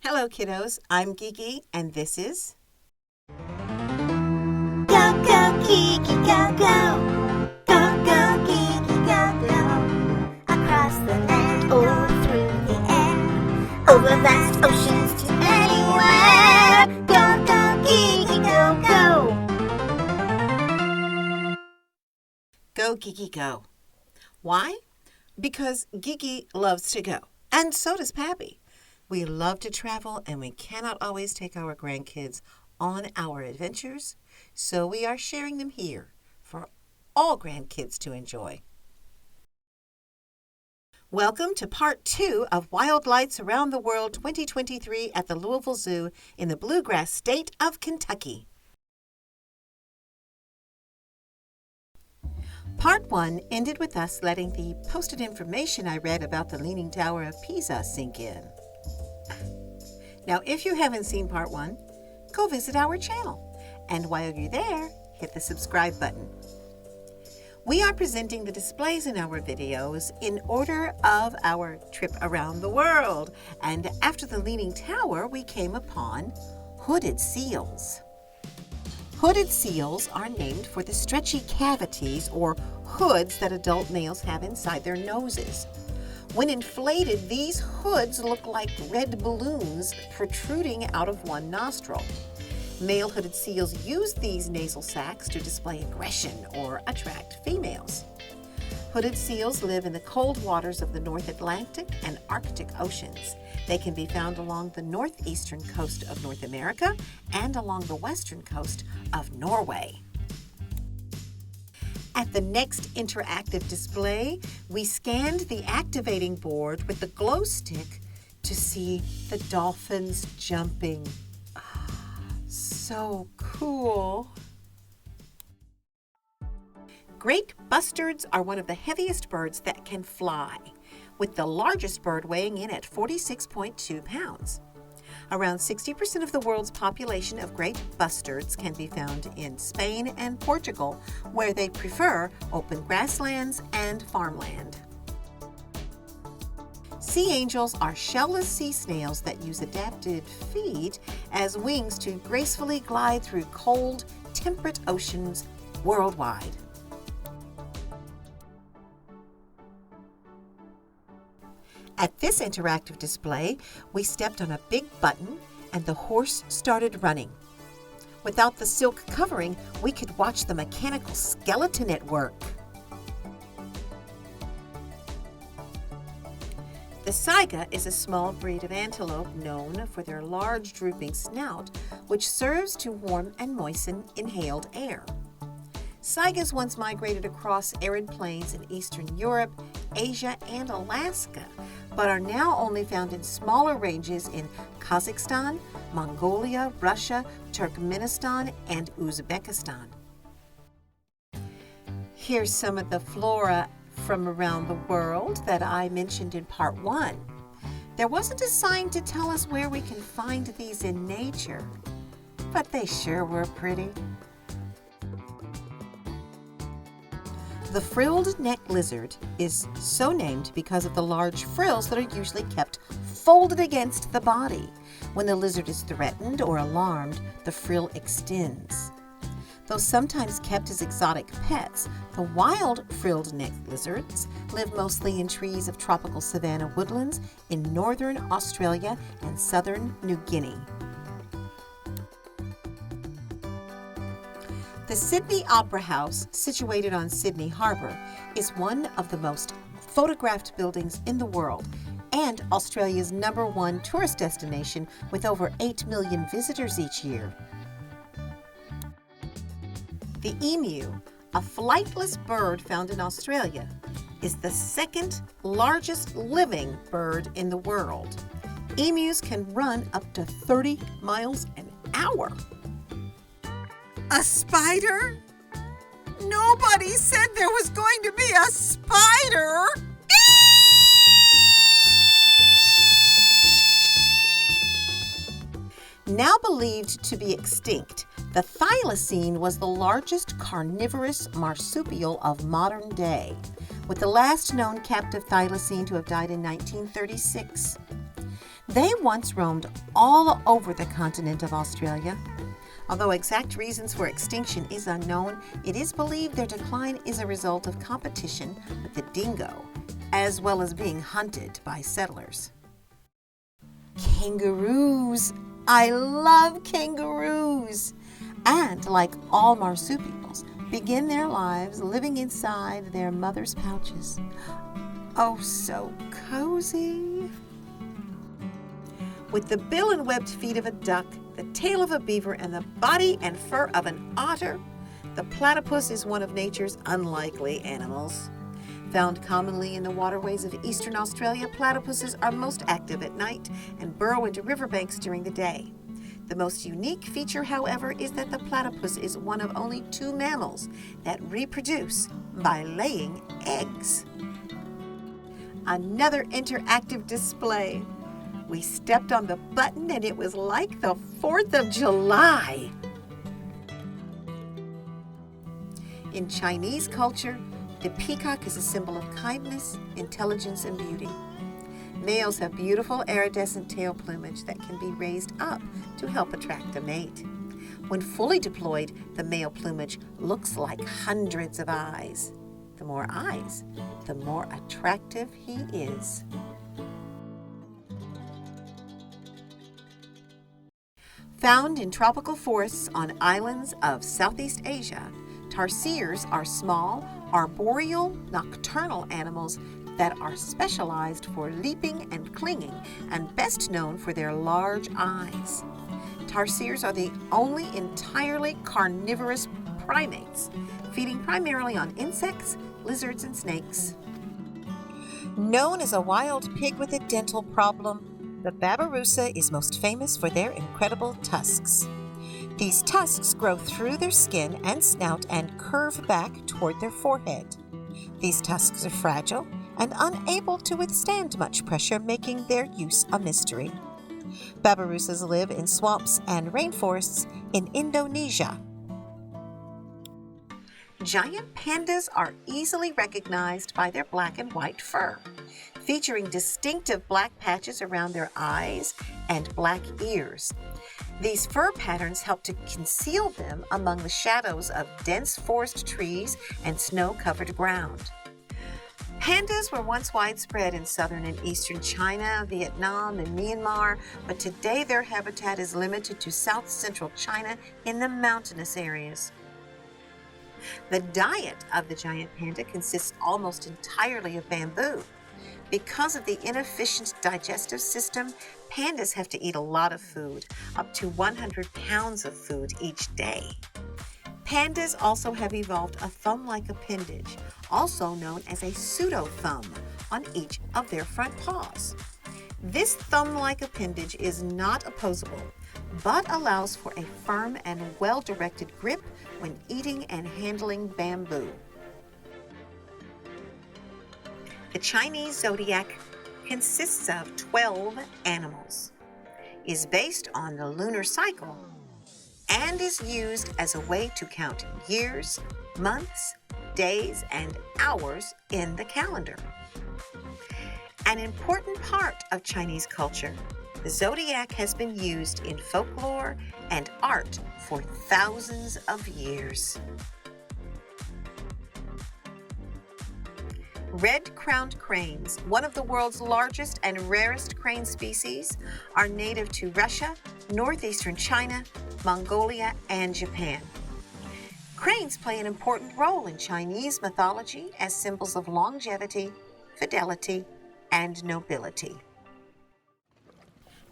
Hello, kiddos. I'm Gigi, and this is Go, go, Kiki, go, go. Go, go, Kiki, go, go. Across the land or through the air, over vast oceans to anywhere. Go, go, Kiki, go, go. Go, Gigi, Go. Why? Because Gigi loves to go, and so does Pappy. We love to travel, and we cannot always take our grandkids on our adventures, so we are sharing them here for all grandkids to enjoy. Welcome to part 2 of Wild Lights Around the World 2023 at the Louisville Zoo in the Bluegrass State of Kentucky. Part 1 ended with us letting the posted information I read about the Leaning Tower of Pisa sink in. Now, if you haven't seen Part 1, go visit our channel. And while you're there, hit the subscribe button. We are presenting the displays in our videos in order of our trip around the world. And after the Leaning Tower, we came upon hooded seals. Hooded seals are named for the stretchy cavities or hoods that adult males have inside their noses. When inflated, these hoods look like red balloons protruding out of one nostril. Male hooded seals use these nasal sacs to display aggression or attract females. Hooded seals live in the cold waters of the North Atlantic and Arctic Oceans. They can be found along the northeastern coast of North America and along the western coast of Norway. At the next interactive display, we scanned the activating board with the glow stick to see the dolphins jumping. So cool! Great bustards are one of the heaviest birds that can fly, with the largest bird weighing in at 46.2 pounds. Around 60% of the world's population of great bustards can be found in Spain and Portugal, where they prefer open grasslands and farmland. Sea angels are shellless sea snails that use adapted feet as wings to gracefully glide through cold, temperate oceans worldwide. At this interactive display, we stepped on a big button and the horse started running. Without the silk covering, we could watch the mechanical skeleton at work. The saiga is a small breed of antelope known for their large drooping snout, which serves to warm and moisten inhaled air. Saigas once migrated across arid plains in eastern Europe, Asia, and Alaska, but are now only found in smaller ranges in Kazakhstan, Mongolia, Russia, Turkmenistan, and Uzbekistan. Here's some of the flora from around the world that I mentioned in part 1. There wasn't a sign to tell us where we can find these in nature, but they sure were pretty. The frilled neck lizard is so named because of the large frills that are usually kept folded against the body. When the lizard is threatened or alarmed, the frill extends. Though sometimes kept as exotic pets, the wild frilled neck lizards live mostly in trees of tropical savanna woodlands in northern Australia and southern New Guinea. The Sydney Opera House, situated on Sydney Harbour, is one of the most photographed buildings in the world and Australia's #1 tourist destination with over 8 million visitors each year. The emu, a flightless bird found in Australia, is the second largest living bird in the world. Emus can run up to 30 miles an hour. A spider? Nobody said there was going to be a spider! Now believed to be extinct, the thylacine was the largest carnivorous marsupial of modern day, with the last known captive thylacine to have died in 1936. They once roamed all over the continent of Australia. Although exact reasons for extinction is unknown, it is believed their decline is a result of competition with the dingo, as well as being hunted by settlers. Kangaroos! I love kangaroos! And like all marsupials, begin their lives living inside their mother's pouches. Oh, so cozy! With the bill and webbed feet of a duck, the tail of a beaver, and the body and fur of an otter, the platypus is one of nature's unlikely animals. Found commonly in the waterways of eastern Australia, platypuses are most active at night and burrow into riverbanks during the day. The most unique feature, however, is that the platypus is one of only 2 mammals that reproduce by laying eggs. Another interactive display. We stepped on the button and it was like the 4th of July. In Chinese culture, the peacock is a symbol of kindness, intelligence, and beauty. Males have beautiful iridescent tail plumage that can be raised up to help attract a mate. When fully deployed, the male plumage looks like hundreds of eyes. The more eyes, the more attractive he is. Found in tropical forests on islands of Southeast Asia, tarsiers are small, arboreal, nocturnal animals that are specialized for leaping and clinging and best known for their large eyes. Tarsiers are the only entirely carnivorous primates, feeding primarily on insects, lizards, and snakes. Known as a wild pig with a dental problem, the babirusa is most famous for their incredible tusks. These tusks grow through their skin and snout and curve back toward their forehead. These tusks are fragile and unable to withstand much pressure, making their use a mystery. Babirusas live in swamps and rainforests in Indonesia. Giant pandas are easily recognized by their black and white fur, featuring distinctive black patches around their eyes and black ears. These fur patterns help to conceal them among the shadows of dense forest trees and snow-covered ground. Pandas were once widespread in southern and eastern China, Vietnam, and Myanmar, but today their habitat is limited to south-central China in the mountainous areas. The diet of the giant panda consists almost entirely of bamboo. Because of the inefficient digestive system, pandas have to eat a lot of food, up to 100 pounds of food each day. Pandas also have evolved a thumb-like appendage, also known as a pseudo-thumb, on each of their front paws. This thumb-like appendage is not opposable, but allows for a firm and well-directed grip when eating and handling bamboo. The Chinese zodiac consists of 12 animals, is based on the lunar cycle, and is used as a way to count years, months, days, and hours in the calendar. An important part of Chinese culture, the zodiac has been used in folklore and art for thousands of years. Red-crowned cranes, one of the world's largest and rarest crane species, are native to Russia, northeastern China, Mongolia, and Japan. Cranes play an important role in Chinese mythology as symbols of longevity, fidelity, and nobility.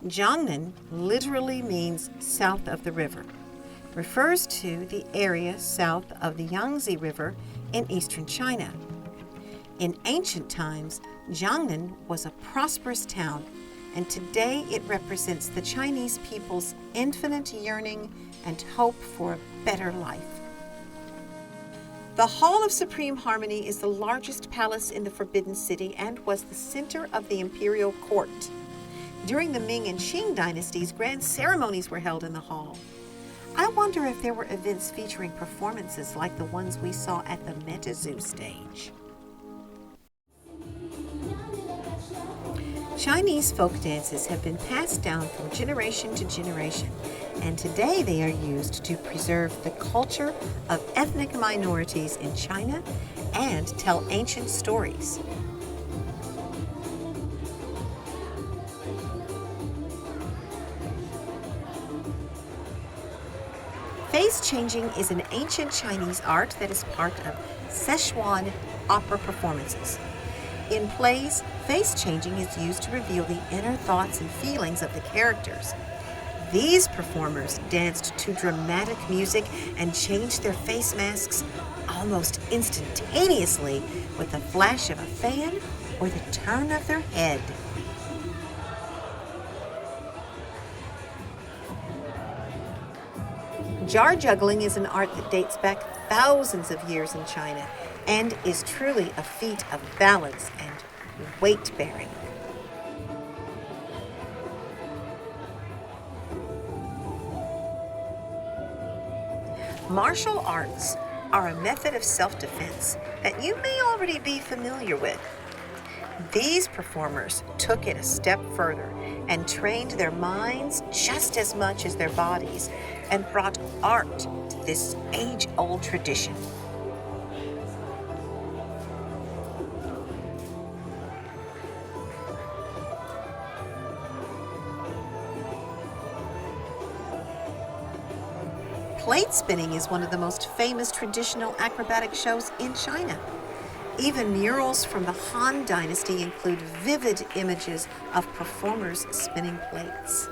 Jiangnan literally means south of the river, refers to the area south of the Yangtze River in eastern China. In ancient times, Jiangnan was a prosperous town, and today it represents the Chinese people's infinite yearning and hope for a better life. The Hall of Supreme Harmony is the largest palace in the Forbidden City and was the center of the imperial court. During the Ming and Qing dynasties, grand ceremonies were held in the hall. I wonder if there were events featuring performances like the ones we saw at the MetaZoo stage. Chinese folk dances have been passed down from generation to generation, and today they are used to preserve the culture of ethnic minorities in China and tell ancient stories. Face changing is an ancient Chinese art that is part of Szechuan opera performances. In plays, face changing is used to reveal the inner thoughts and feelings of the characters. These performers danced to dramatic music and changed their face masks almost instantaneously with the flash of a fan or the turn of their head. Jar juggling is an art that dates back thousands of years in China and is truly a feat of balance and weight bearing. Martial arts are a method of self-defense that you may already be familiar with. These performers took it a step further and trained their minds just as much as their bodies and brought art to this age-old tradition. Plate spinning is one of the most famous traditional acrobatic shows in China. Even murals from the Han Dynasty include vivid images of performers spinning plates.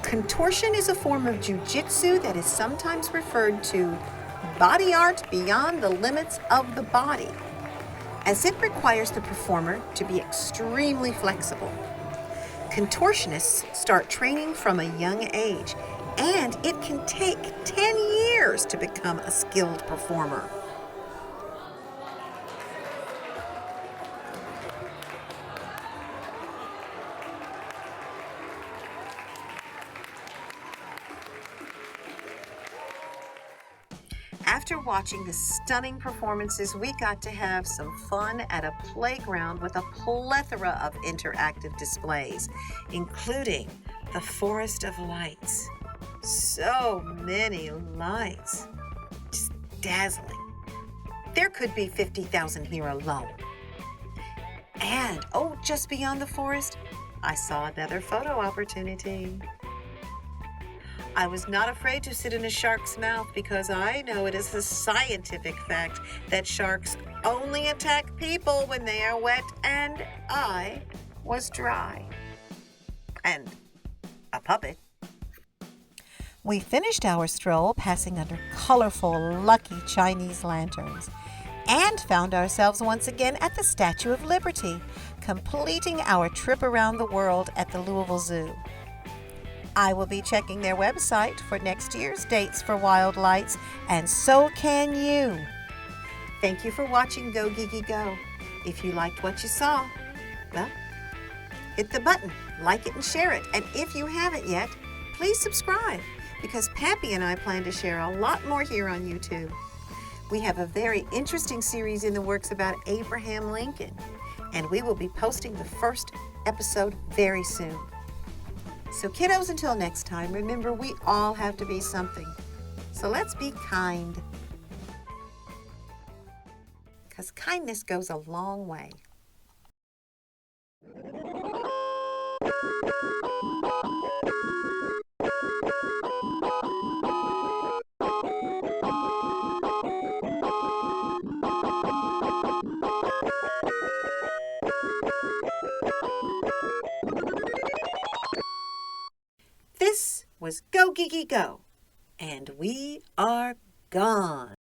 Contortion is a form of jiu-jitsu that is sometimes referred to body art beyond the limits of the body, as it requires the performer to be extremely flexible. Contortionists start training from a young age, and it can take 10 years to become a skilled performer. After watching the stunning performances, we got to have some fun at a playground with a plethora of interactive displays, including the Forest of Lights. So many lights. Just dazzling. There could be 50,000 here alone. And, just beyond the forest, I saw another photo opportunity. I was not afraid to sit in a shark's mouth because I know it is a scientific fact that sharks only attack people when they are wet, and I was dry. And a puppet. We finished our stroll passing under colorful, lucky Chinese lanterns and found ourselves once again at the Statue of Liberty, completing our trip around the world at the Louisville Zoo. I will be checking their website for next year's dates for Wild Lights, and so can you. Thank you for watching Go Geeky Go. If you liked what you saw, well, hit the button, like it and share it. And if you haven't yet, please subscribe, because Pappy and I plan to share a lot more here on YouTube. We have a very interesting series in the works about Abraham Lincoln, and we will be posting the first episode very soon. So kiddos, until next time, remember we all have to be something. So let's be kind. Because kindness goes a long way. This was Go Geeky Go, and we are gone.